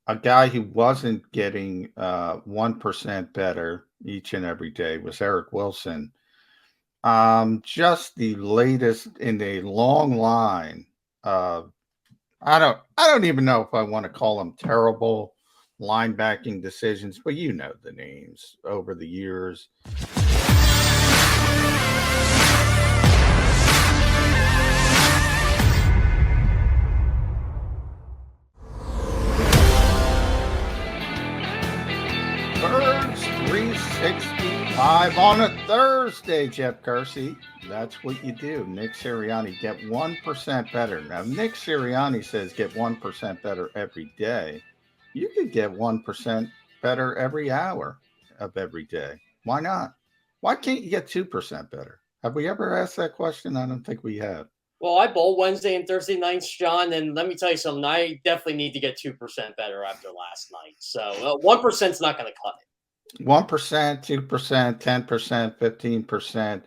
A guy who wasn't getting 1% better each and every day was Eric Wilson. Just the latest in a long line of I don't even know if I want to call them terrible linebacking decisions, but you know the names over the years. Birds 365 on a Thursday, Jeff Kersey. That's what you do. Nick Sirianni, get 1% better. Now, Nick Sirianni says get 1% better every day. You could get 1% better every hour of every day. Why not? Why can't you get 2% better? Have we ever asked that question? I don't think we have. Well, I bowl Wednesday and Thursday nights, John, and let me tell you something. I definitely need to get 2% better after last night. So 1% is not going to cut it. 1%, 2%, 10%, 15%.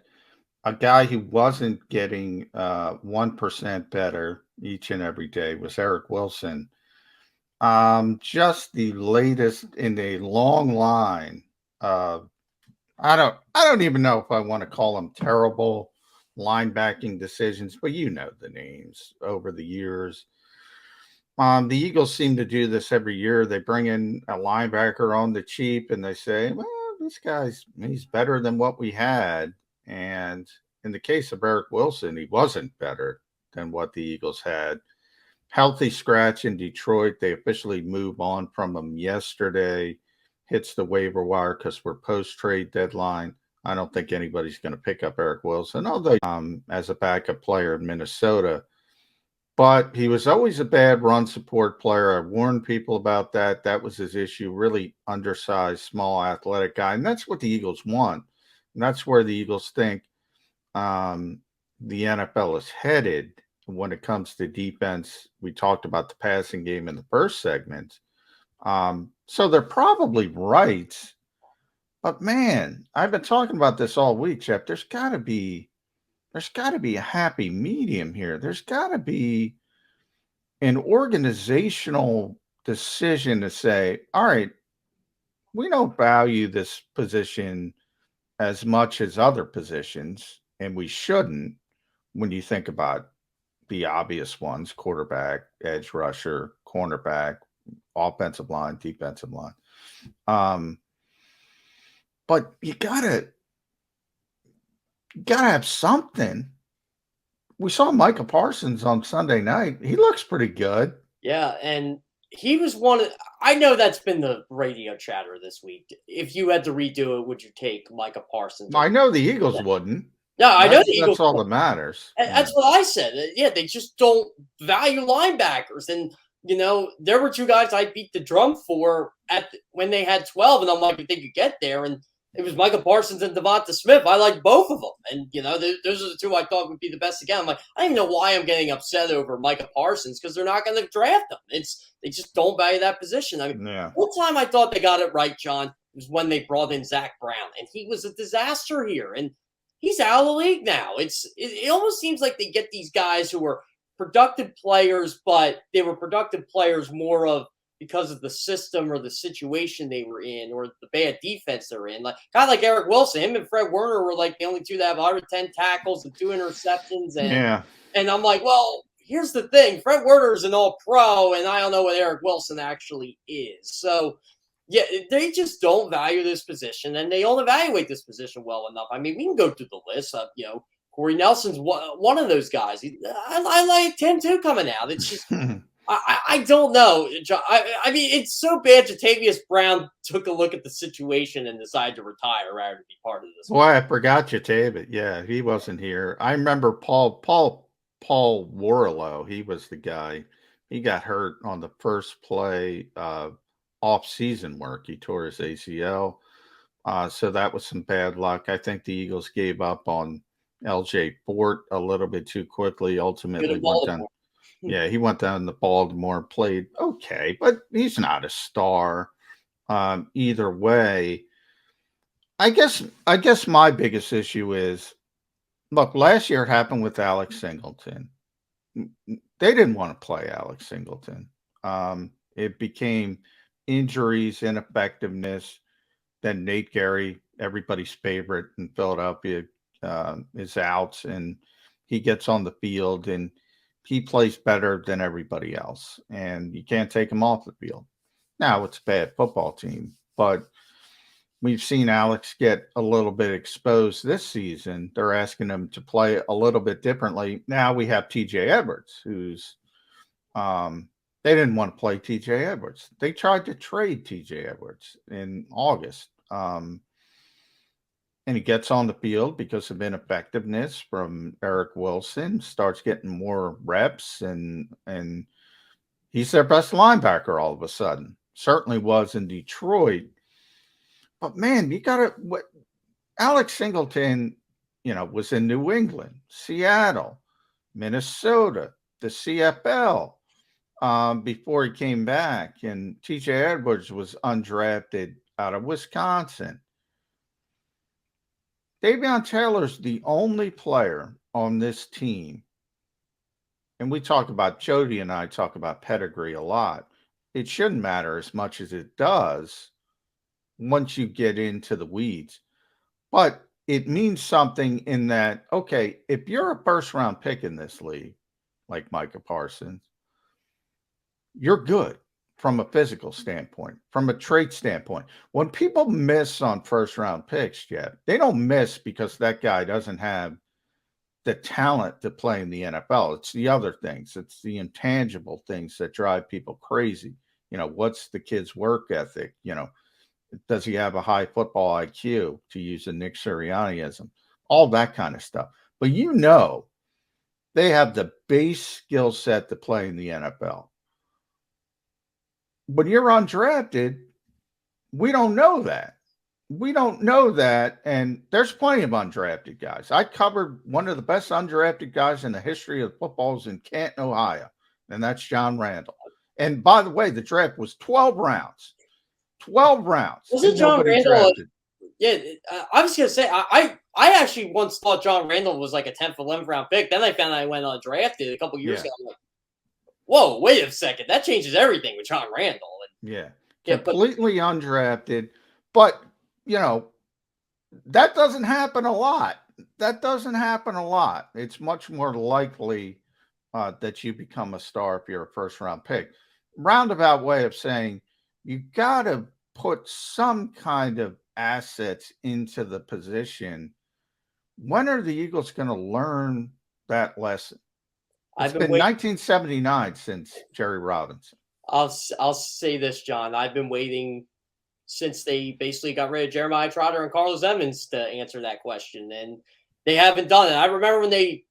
A guy who wasn't getting 1% better each and every day was Eric Wilson. Just the latest in a long line of I don't even know if I want to call them terrible linebacking decisions, but you know the names over the years. The Eagles seem to do this every year. They bring in a linebacker on the cheap and they say, well, he's better than what we had. And in the case of Eric Wilson, he wasn't better than what the Eagles had. Healthy scratch in Detroit. They officially move on from him yesterday. Hits the waiver wire because we're post trade deadline. I don't think anybody's going to pick up Eric Wilson, although as a backup player in Minnesota. But he was always a bad run support player. I warned people about that. That was his issue. Really undersized, small, athletic guy. And that's what the Eagles want. And that's where the Eagles think the NFL is headed when it comes to defense. We talked about the passing game in the first segment. So they're probably right. But man, I've been talking about this all week, Jeff. There's got to be a happy medium here. There's got to be an organizational decision to say, all right, we don't value this position as much as other positions, and we shouldn't when you think about the obvious ones: quarterback, edge rusher, cornerback, offensive line, defensive line. But you gotta have something. We saw Micah Parsons on Sunday night. He looks pretty good. Yeah, and he was one of. I know that's been the radio chatter this week. If you had to redo it, would you take Micah Parsons? I know the Eagles wouldn't. No, I know the Eagles. That's all that matters. That's what I said. Yeah, they just don't value linebackers, and there were two guys I beat the drum for when they had 12, and I'm like, if they could get there, and it was Micah Parsons and Devonta Smith. I like both of them, and those are the two I thought would be the best again. I'm like, I don't even know why I'm getting upset over Micah Parsons because they're not going to draft him. They just don't value that position. I mean, one time I thought they got it right, John, was when they brought in Zach Brown, and he was a disaster here, and he's out of the league now. It almost seems like they get these guys who are productive players, but they were productive players more of because of the system or the situation they were in or the bad defense they're in. Like a guy like Eric Wilson, him and Fred Warner were like the only two that have 110 tackles and 2 interceptions. And I'm like, well, here's the thing. Fred Warner is an all-pro, and I don't know what Eric Wilson actually is. So, yeah, they just don't value this position, and they don't evaluate this position well enough. I mean, we can go through the list of, Corey Nelson's one of those guys. I like him too coming out. It's just I don't know. I mean, it's so bad. Jatavius Brown took a look at the situation and decided to retire rather than be part of this. Boy, I forgot Jatavius. Yeah, he wasn't here. I remember Paul Warlow. He was the guy. He got hurt on the first play off-season work. He tore his ACL. So that was some bad luck. I think the Eagles gave up on LJ Fort a little bit too quickly. Ultimately went down. Yeah, he went down to Baltimore, played okay, but he's not a star. Either way, I guess my biggest issue is, look, last year it happened with Alex Singleton. They didn't want to play Alex Singleton. It became injuries, ineffectiveness. Then Nate Gary, everybody's favorite in Philadelphia, is out, and he gets on the field and he plays better than everybody else, and you can't take him off the field. Now it's a bad football team, but we've seen Alex get a little bit exposed this season. They're asking him to play a little bit differently. Now we have TJ Edwards, who's they didn't want to play TJ Edwards. They tried to trade TJ Edwards in August. And he gets on the field because of ineffectiveness from Eric Wilson, starts getting more reps, and he's their best linebacker all of a sudden. Certainly was in Detroit. But man, you gotta Alex Singleton, was in New England, Seattle, Minnesota, the CFL, before he came back. And TJ Edwards was undrafted out of Wisconsin. Davion Taylor's the only player on this team, and Jody and I talk about pedigree a lot. It shouldn't matter as much as it does once you get into the weeds. But it means something in that, okay, if you're a first-round pick in this league, like Micah Parsons, you're good from a physical standpoint, from a trait standpoint. When people miss on first-round picks, Jeff, they don't miss because that guy doesn't have the talent to play in the NFL. It's the other things. It's the intangible things that drive people crazy. What's the kid's work ethic? Does he have a high football IQ, to use a Nick Sirianniism? All that kind of stuff. But they have the base skill set to play in the NFL. When you're undrafted, we don't know that. And there's plenty of undrafted guys. I covered one of the best undrafted guys in the history of footballs in Canton, Ohio, and that's John Randall. And by the way, the draft was 12 rounds. 12 rounds. Wasn't John Randall? Yeah, I was going to say, I actually once thought John Randall was like a 10th, 11th round pick. Then I found out I went undrafted a couple years ago. I'm like, whoa, wait a second. That changes everything with John Randall. Completely undrafted. But, that doesn't happen a lot. It's much more likely that you become a star if you're a first-round pick. Roundabout way of saying you got to put some kind of assets into the position. When are the Eagles going to learn that lesson? It's been 1979 since Jerry Robinson. I'll say this, John. I've been waiting since they basically got rid of Jeremiah Trotter and Carlos Emmons to answer that question, and they haven't done it. I remember when they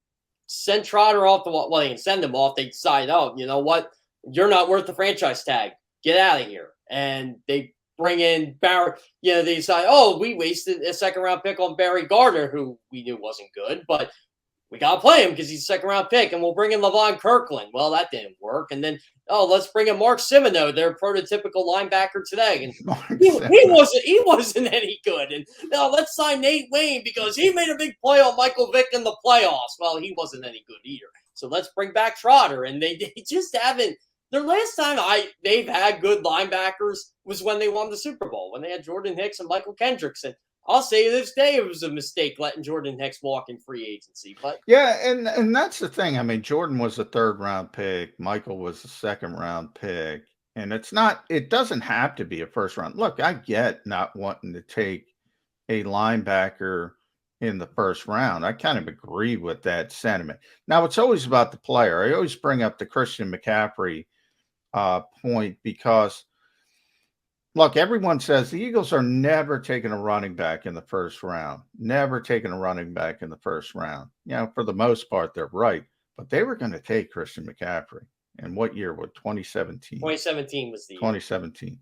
sent Trotter off they didn't send him off. They decided, oh, you know what? You're not worth the franchise tag. Get out of here. And they bring in Barry. They decide, oh, we wasted a second-round pick on Barry Gardner, who we knew wasn't good, but we got to play him because he's a second-round pick, and we'll bring in Levon Kirkland. Well, that didn't work. And then, let's bring in Mark Simoneau, their prototypical linebacker today. And he wasn't any good. And let's sign Nate Wayne because he made a big play on Michael Vick in the playoffs. Well, he wasn't any good either. So let's bring back Trotter. And they just haven't. The last time they've had good linebackers was when they won the Super Bowl, when they had Jordan Hicks and Michael Kendricks. And I'll say this day it was a mistake letting Jordan Hicks walk in free agency. But and that's the thing. I mean, Jordan was a third-round pick. Michael was a second-round pick. And it doesn't have to be a first-round. Look, I get not wanting to take a linebacker in the first round. I kind of agree with that sentiment. Now, it's always about the player. I always bring up the Christian McCaffrey point because, look, everyone says the Eagles are never taking a running back in the first round. Never taking a running back in the first round. For the most part, they're right. But they were going to take Christian McCaffrey. And what year? 2017? 2017 was the year. 2017.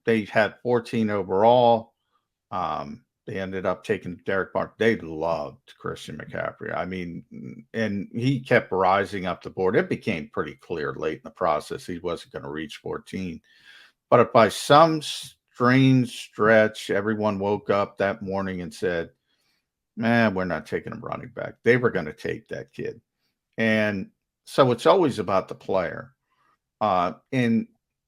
They had 14 overall. They ended up taking Derek Barnes. They loved Christian McCaffrey. I mean, and he kept rising up the board. It became pretty clear late in the process he wasn't going to reach 14. But if by some strange stretch, everyone woke up that morning and said, man, we're not taking a running back, they were going to take that kid. And so it's always about the player. And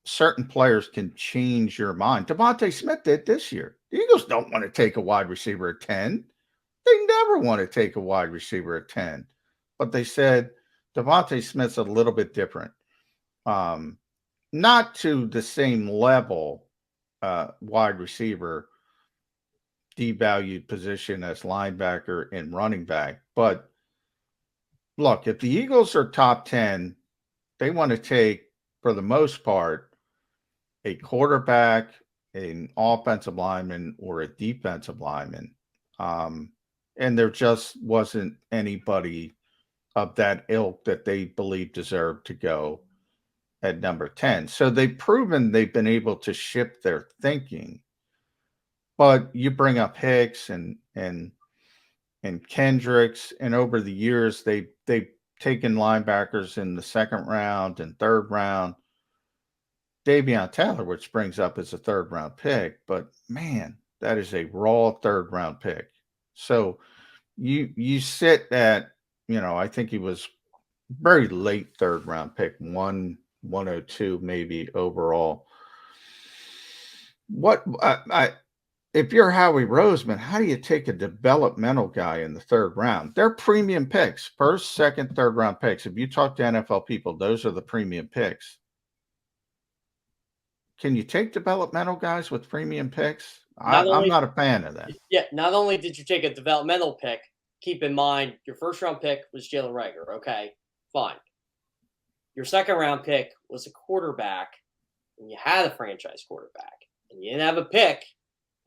certain players can change your mind. Devontae Smith did this year. The Eagles don't want to take a wide receiver at 10. They never want to take a wide receiver at 10. But they said Devontae Smith's a little bit different. Not to the same level wide receiver, devalued position as linebacker and running back. But look, if the Eagles are top 10, they want to take, for the most part, a quarterback, an offensive lineman, or a defensive lineman. And there just wasn't anybody of that ilk that they believe deserved to go at number 10. So they've proven they've been able to shift their thinking. But you bring up Hicks and Kendricks, and over the years they've taken linebackers in the second round and third round. Davion Taylor, which brings up as a third round pick, but man, that is a raw third round pick. So you sit at, I think he was very late third round pick, 102 maybe overall. What if you're Howie Roseman, how do you take a developmental guy in the third round? They're premium picks, first, second, third round picks. If you talk to NFL people, those are the premium picks. Can you take developmental guys with premium picks? I'm not a fan of that. Yeah, not only did you take a developmental pick, keep in mind your first round pick was Jalen Reagor. Okay, fine. Your second round pick was a quarterback, and you had a franchise quarterback, and you didn't have a pick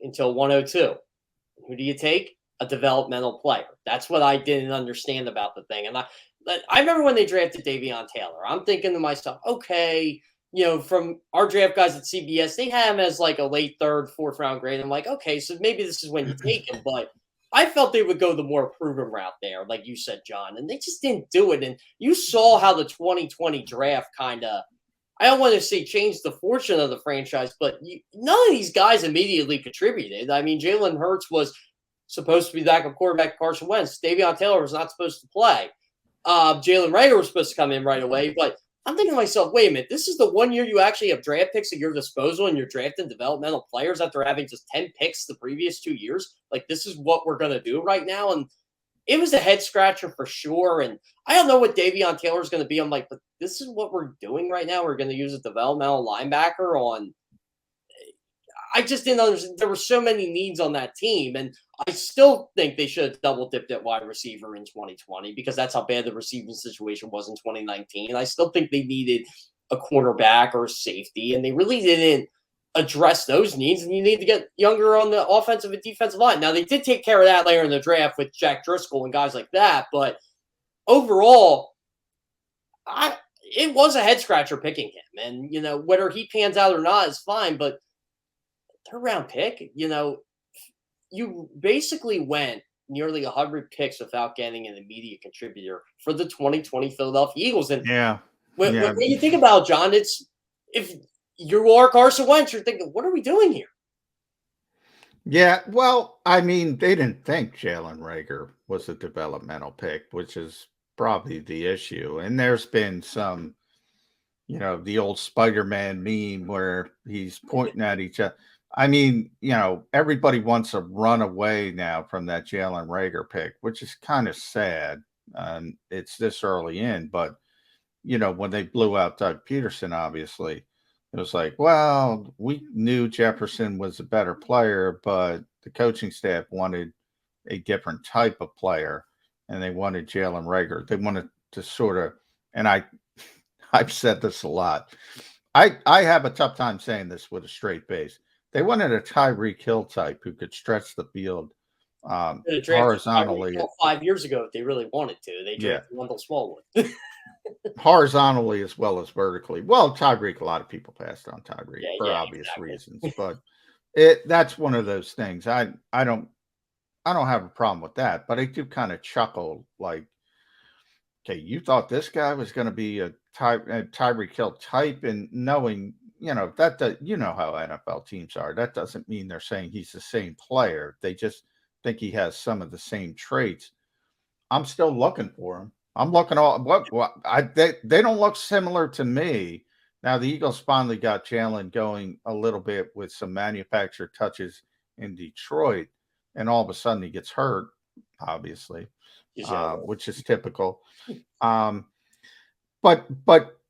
until 102. Who do you take? A developmental player. That's what I didn't understand about the thing. And I remember when they drafted Davion Taylor, I'm thinking to myself, okay, from our draft guys at CBS, they have him as like a late third, fourth round grade. I'm like, okay, so maybe this is when you take him. But I felt they would go the more proven route there, like you said, John, and they just didn't do it. And you saw how the 2020 draft kind of, I don't want to say change the fortune of the franchise, but none of these guys immediately contributed. I mean, Jalen Hurts was supposed to be backup quarterback Carson Wentz. Davion Taylor was not supposed to play. Jalen Reagor was supposed to come in right away, but I'm thinking to myself, wait a minute, this is the 1 year you actually have draft picks at your disposal and you're drafting developmental players after having just 10 picks the previous 2 years? Like, this is what we're going to do right now? And it was a head scratcher for sure. And I don't know what Davion Taylor is going to be. I'm like, but this is what we're doing right now. We're going to use a developmental linebacker on. I just didn't understand. There were so many needs on that team. And I still think they should have double dipped at wide receiver in 2020 because that's how bad the receiving situation was in 2019. I still think they needed a cornerback or a safety, and they really didn't address those needs. And you need to get younger on the offensive and defensive line. Now, they did take care of that later in the draft with Jack Driscoll and guys like that. But overall, it was a head scratcher picking him. And, whether he pans out or not is fine. But third round pick, you basically went nearly 100 picks without getting an immediate contributor for the 2020 Philadelphia Eagles. And when you think about it, John, it's if you are Carson Wentz, you're thinking, what are we doing here? Yeah, well, I mean, they didn't think Jalen Reagor was a developmental pick, which is probably the issue. And there's been some, the old Spider-Man meme where he's pointing at each other. I mean, everybody wants to run away now from that Jalen Reagor pick, which is kind of sad. It's this early in, but, when they blew out Doug Peterson, obviously, it was like, well, we knew Jefferson was a better player, but the coaching staff wanted a different type of player, and they wanted Jalen Reagor. They wanted to sort of, and I've said this a lot. I have a tough time saying this with a straight face. They wanted a Tyreek Hill type who could stretch the field horizontally. 5 years ago, if they really wanted to, they drafted Wendell Smallwood. Horizontally as well as vertically. Well, Tyreek, a lot of people passed on Tyreek for obvious reasons, but that's one of those things. I don't have a problem with that, but I do kind of chuckle like, okay, you thought this guy was going to be a Tyreek Hill type, and knowing, that you know how NFL teams are. That doesn't mean they're saying he's the same player. They just think he has some of the same traits. I'm still looking for him. I'm looking all they don't look similar to me Now the Eagles finally got Jalen going a little bit with some manufactured touches in Detroit, and all of a sudden he gets hurt, obviously, which is typical. Um, but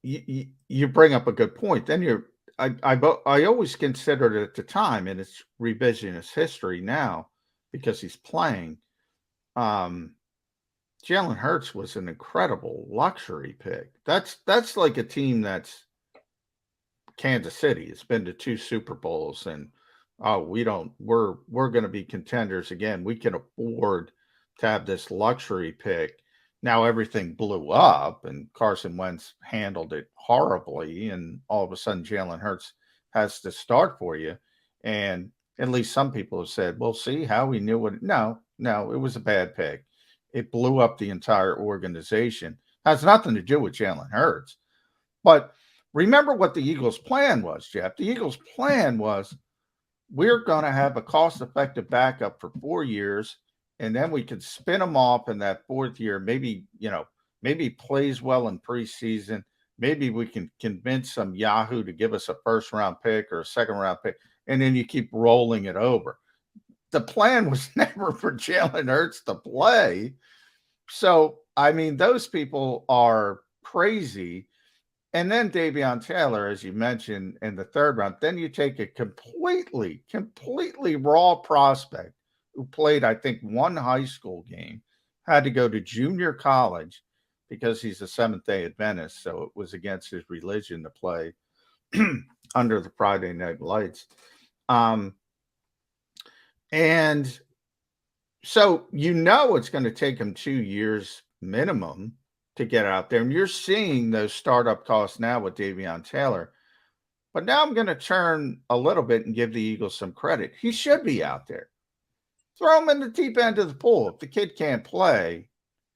you bring up a good point. Then I always considered it at the time, and it's revisionist history now because he's playing. Jalen Hurts was an incredible luxury pick. That's like a team that's Kansas City. It's been to 2 Super Bowls, and we're going to be contenders again. We can afford to have this luxury pick. Now everything blew up, and Carson Wentz handled it horribly, and all of a sudden Jalen Hurts has to start for you. And at least some people have said, "Well, see how we knew it." No, it was a bad pick. It blew up the entire organization. Has nothing to do with Jalen Hurts, but remember what the Eagles' plan was, Jeff. The Eagles' plan was we're going to have a cost-effective backup for 4 years, and then we could spin him off in that 4th year. Maybe plays well in preseason. Maybe we can convince some Yahoo to give us a first-round pick or a second-round pick, and then you keep rolling it over. The plan was never for Jalen Hurts to play. So, I mean, those people are crazy. And then Davion Taylor, as you mentioned, in the 3rd round, then you take a completely raw prospect who played, I think, 1 high school game, had to go to junior college because he's a Seventh-day Adventist, so it was against his religion to play under the Friday Night Lights. And so it's going to take him 2 years minimum to get out there. And you're seeing those startup costs now with Davion Taylor. But now I'm going to turn a little bit and give the Eagles some credit. He should be out there. Throw him in the deep end of the pool. If the kid can't play,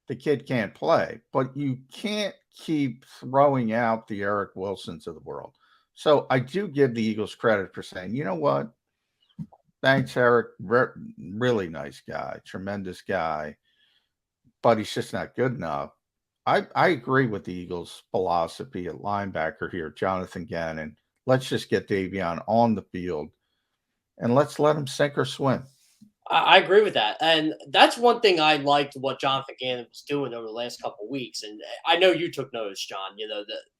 the kid can't play. But you can't keep throwing out the Eric Wilsons of the world. So I do give the Eagles credit for saying, you know what? Thanks, Eric. Really nice guy, tremendous guy, but he's just not good enough. I agree with the Eagles' philosophy at linebacker here, Jonathan Gannon. Let's just get Davion on the field, and let's let him sink or swim. I agree with that. And that's one thing I liked what Jonathan Gannon was doing over the last couple of weeks. And I know you took notice, John,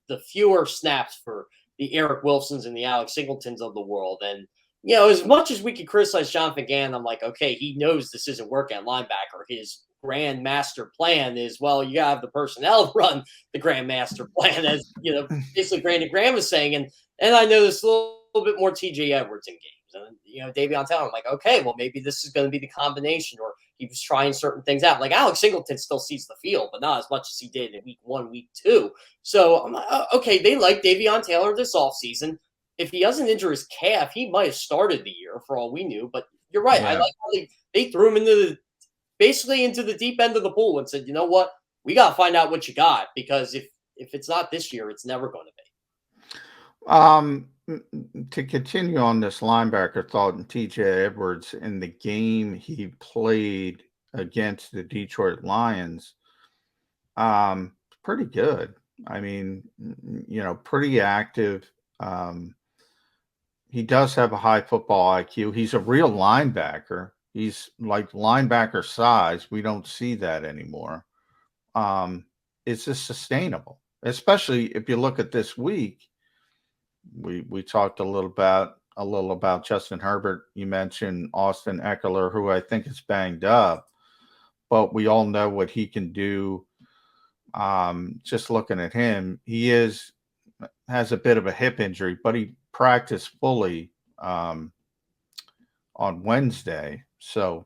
the fewer snaps for the Eric Wilsons and the Alex Singletons of the world. And as much as we could criticize Jonathan Gannon, I'm like, okay, he knows this isn't working at linebacker. His grand master plan is, well, you gotta have the personnel run the grand master plan, as basically Brandon Graham was saying. And I noticed a little bit more TJ Edwards in games. And Davion Taylor, I'm like, okay, well, maybe this is going to be the combination, or he was trying certain things out. Like Alex Singleton still sees the field, but not as much as he did in week 1, week 2. So I'm like, okay, they like Davion Taylor this offseason. If he doesn't injure his calf, he might have started the year for all we knew. But you're right. Yeah. I like how they threw him basically into the deep end of the pool and said, you know what? We got to find out what you got, because if it's not this year, it's never going to be. To continue on this linebacker thought, and TJ Edwards, in the game he played against the Detroit Lions, pretty good. I mean, pretty active. He does have a high football IQ. He's a real linebacker. He's like linebacker size. We don't see that anymore. It's just sustainable, especially if you look at this week. We talked a little about Justin Herbert. You mentioned Austin Eckler, who I think is banged up, but we all know what he can do. Just looking at him, he has a bit of a hip injury, but he practiced fully on Wednesday. So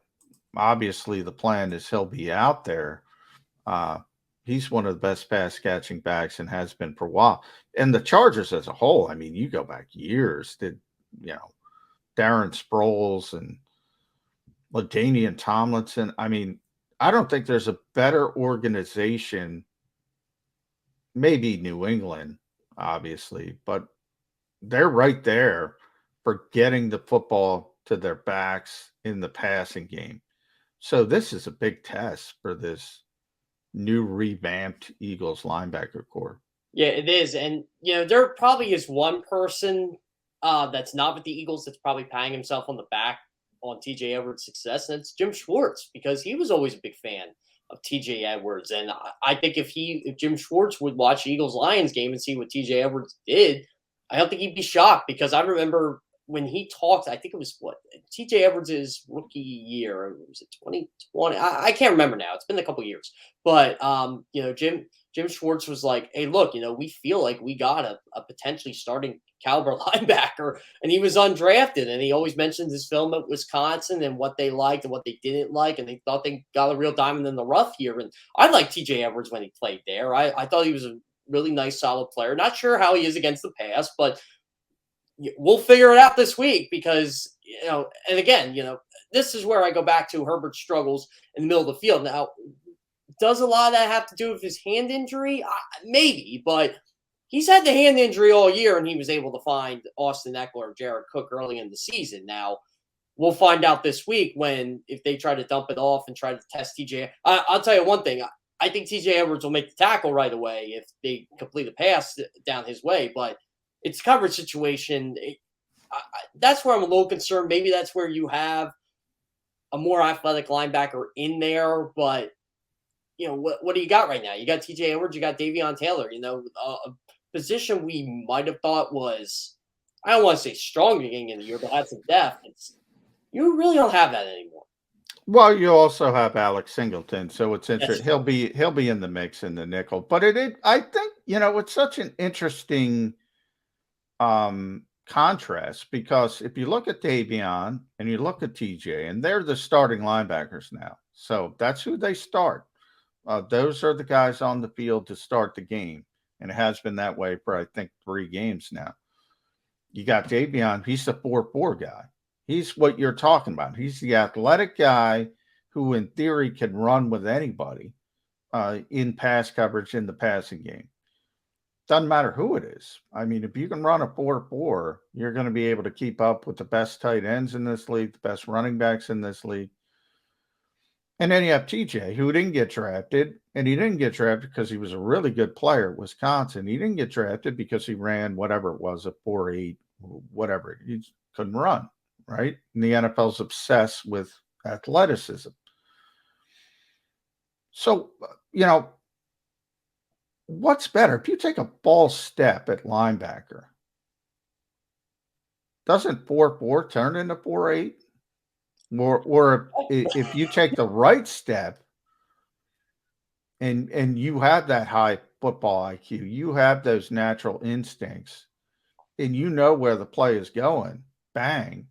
obviously the plan is he'll be out there. He's one of the best pass catching backs and has been for a while. And the Chargers as a whole, I mean, you go back years, Darren Sproles and LaDainian Tomlinson. I mean, I don't think there's a better organization, maybe New England, obviously, but they're right there for getting the football to their backs in the passing game. So this is a big test for this new revamped Eagles linebacker corps. Yeah, it is. And, there probably is one person that's not with the Eagles that's probably patting himself on the back on TJ Edwards' success, and it's Jim Schwartz, because he was always a big fan of TJ Edwards. And I think if Jim Schwartz would watch the Eagles Lions game and see what TJ Edwards did, I don't think he'd be shocked, because I remember when he talked, I think it was TJ Edwards' rookie year, was it 2020? I can't remember now. It's been a couple years. But Jim Schwartz was like, "Hey, look, we feel like we got a potentially starting caliber linebacker," and he was undrafted. And he always mentions his film at Wisconsin and what they liked and what they didn't like, and they thought they got a real diamond in the rough here. And I liked T.J. Edwards when he played there. I thought he was a really nice, solid player. Not sure how he is against the pass, but we'll figure it out this week, because and again, this is where I go back to Herbert's struggles in the middle of the field. Now, does a lot of that have to do with his hand injury? Maybe, but he's had the hand injury all year, and he was able to find Austin Eckler or Jared Cook early in the season. Now, we'll find out this week if they try to dump it off and try to test TJ. I'll tell you one thing. I think TJ Edwards will make the tackle right away if they complete a pass down his way, but it's coverage situation. That's where I'm a little concerned. Maybe that's where you have a more athletic linebacker in there, but what do you got right now? You got TJ Edwards, you got Davion Taylor, a position we might have thought was, I don't want to say strong beginning in the year, but had some depth. You really don't have that anymore. Well, you also have Alex Singleton, so it's That's interesting. He'll be in the mix in the nickel. But I think, it's such an interesting contrast, because if you look at Davion and you look at TJ, and they're the starting linebackers now. So that's who they start. Those are the guys on the field to start the game. And it has been that way for, I think, 3 games now. You got Davion. He's the 4-4 guy. He's what you're talking about. He's the athletic guy who, in theory, can run with anybody in pass coverage in the passing game. Doesn't matter who it is. I mean, if you can run a 4-4, you're going to be able to keep up with the best tight ends in this league, the best running backs in this league. And then you have TJ, who didn't get drafted, and he didn't get drafted because he was a really good player at Wisconsin. He didn't get drafted because he ran whatever it was, a 4.8, whatever. He couldn't run, right? And the NFL's obsessed with athleticism. So, what's better? If you take a false step at linebacker, doesn't 4-4 turn into 4.8? Or if you take the right step and you have that high football IQ, you have those natural instincts, and you know where the play is going, bang.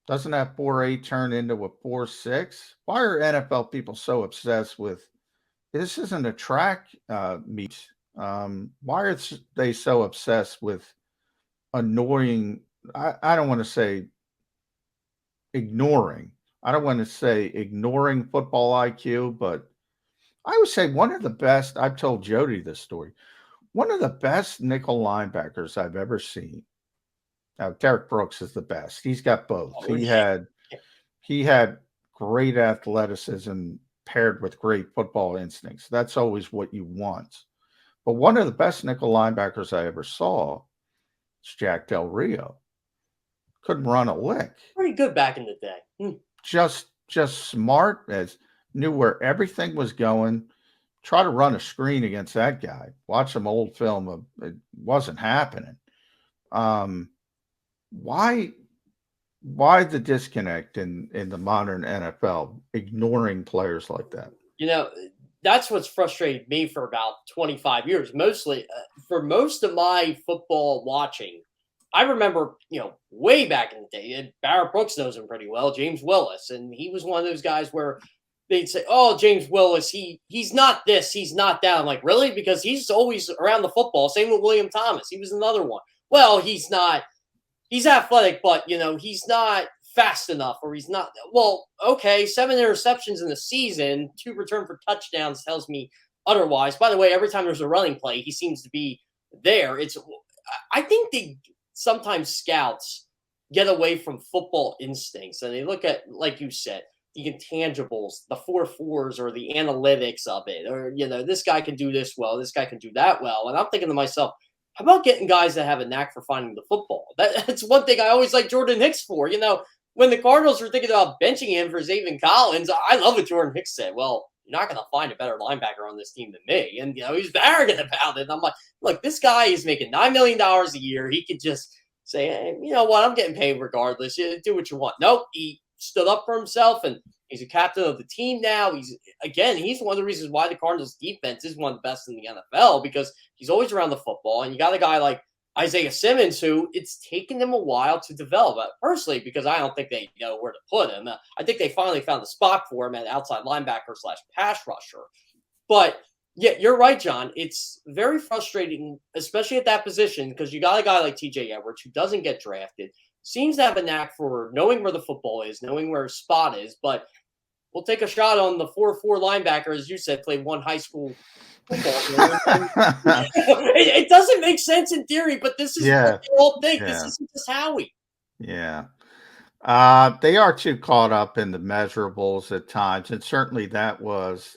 Doesn't that 4.8 turn into a 4.6? Why are NFL people so obsessed with this? Isn't a track meet. Why are they so obsessed with annoying? I don't want to say ignoring. I don't want to say ignoring football IQ, but I would say one of the best. I've told Jody this story. One of the best nickel linebackers I've ever seen. Now, Derek Brooks is the best. He's got both. He had great athleticism paired with great football instincts. That's always what you want. But one of the best nickel linebackers I ever saw is Jack Del Rio. Couldn't run a lick. Pretty good back in the day. Just smart, as knew where everything was going. Try to run a screen against that guy. Watch some old film of it, wasn't happening. Why the disconnect in the modern NFL, ignoring players like that? That's what's frustrated me for about 25 years. Mostly for most of my football watching, I remember, way back in the day, and Barrett Brooks knows him pretty well, James Willis. And he was one of those guys where they'd say, "Oh, James Willis, he's not this, he's not that." I'm like, really? Because he's always around the football. Same with William Thomas. He was another one. Well, he's athletic, but, he's not fast enough, or he's not. Well, okay, 7 interceptions in the season, 2 return for touchdowns tells me otherwise. By the way, every time there's a running play, he seems to be there. I think sometimes scouts get away from football instincts, and they look at, like you said, the intangibles, the 4.4s, or the analytics of it, or this guy can do this well, this guy can do that well, and I'm thinking to myself, how about getting guys that have a knack for finding the football? That's one thing I always like Jordan Hicks for. When the Cardinals were thinking about benching him for Zaven Collins, I love what Jordan Hicks said. Well, you're not going to find a better linebacker on this team than me. And, he's arrogant about it. And I'm like, look, this guy is making $9 million a year. He could just say, hey, you know what? I'm getting paid regardless. Do what you want. Nope. He stood up for himself, and he's a captain of the team now. He's one of the reasons why the Cardinals defense is one of the best in the NFL, because he's always around the football. And you got a guy like Isaiah Simmons, who it's taken them a while to develop. Personally, because I don't think they know where to put him. I think they finally found the spot for him at outside linebacker / pass rusher. But yeah, you're right, John. It's very frustrating, especially at that position, because you got a guy like TJ Edwards who doesn't get drafted, seems to have a knack for knowing where the football is, knowing where his spot is. But we'll take a shot on the 4.4 linebacker, as you said, played one high school football. It doesn't make sense in theory, but this is what they all think. This isn't just Howie. Yeah. They are too caught up in the measurables at times. And certainly that was,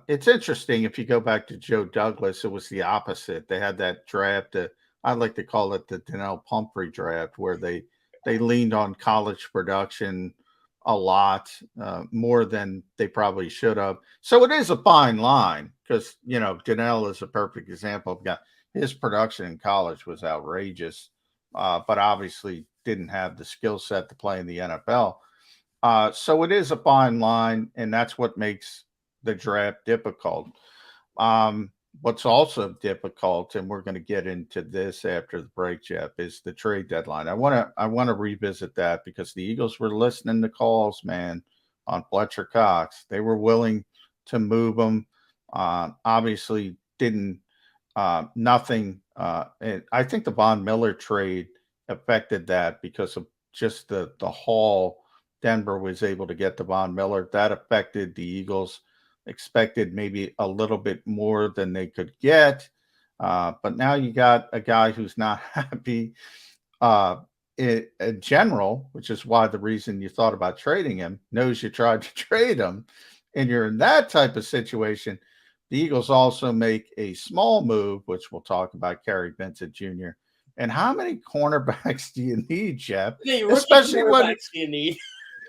it's interesting. If you go back to Joe Douglas, it was the opposite. They had that draft, I like to call it the Donnell Pumphrey draft, where they leaned on college production a lot, more than they probably should have. So it is a fine line, because, Donnell is a perfect example of guy. His production in college was outrageous, but obviously didn't have the skill set to play in the NFL. So it is a fine line, and that's what makes the draft difficult. What's also difficult, and we're going to get into this after the break, Jeff, is the trade deadline. I want to revisit that, because the Eagles were listening to calls, man, on Fletcher Cox. They were willing to move him. Obviously didn't, nothing. And I think the Von Miller trade affected that, because of just the haul Denver was able to get to Von Miller. That affected the Eagles. Expected maybe a little bit more than they could get. But now you got a guy who's not happy in general, which is why the reason you thought about trading him, knows you tried to trade him, and you're in that type of situation. The Eagles also make a small move, which we'll talk about, Kerry Vincent Jr. And how many cornerbacks do you need, Jeff? Especially what do you need?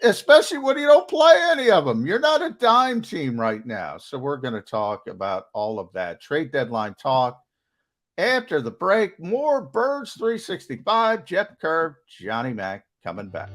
Especially when you don't play any of them. You're not a dime team right now. So we're going to talk about all of that. Trade deadline talk after the break. More Birds 365. Jeff Kerr, Johnny Mack coming back.